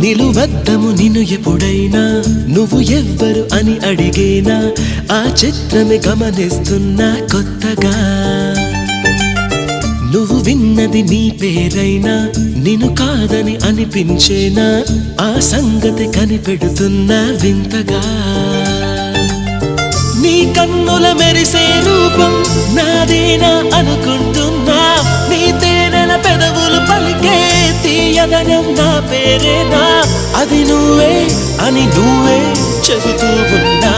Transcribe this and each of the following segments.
నిలువద్దము నిన్ను ఎప్పుడైనా నువ్వు ఎవ్వరు అని అడిగేనా ఆ చిత్రమే గమనిస్తున్నా కొత్తగా నువ్వు విన్నది నీ పేరైనా నిన్ను కాదని అనిపించేనా ఆ సంగతి కనిపెడుతున్నా వింతగా నీ కన్నుల మెరిసే రూపం నాదేనా అనుకుంటున్నా నీ తేనెల పెదవులు పలికే తీయదనం నా పేరేనా అది నువ్వే అని నువ్వే చెబుతూ ఉన్నా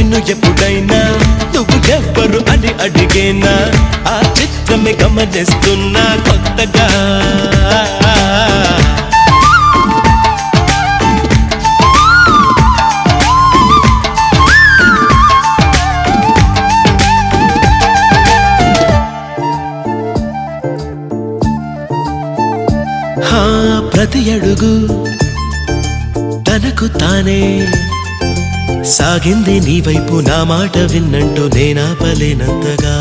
నిన్ను ఎప్పుడైనా నువ్వు ఎవ్వరు అని అడిగేనా ఆ చిత్రమే గమనిస్తున్నా కొత్తగా ప్రతి అడుగు తనకు తానే సాగింది నీ వైపు నా మాట విన్నంటూ నేనాపలేనంతగా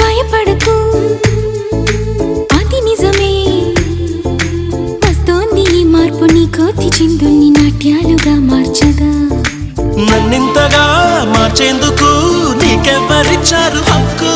భయపడకు అది నిజమే వస్తోంది ఈ మార్పు నీ కోతి చిందుల్ని నాట్యాలుగా మార్చగా నన్నింతగా మార్చేందుకు నీకెవ్వరిచ్చారు హక్కు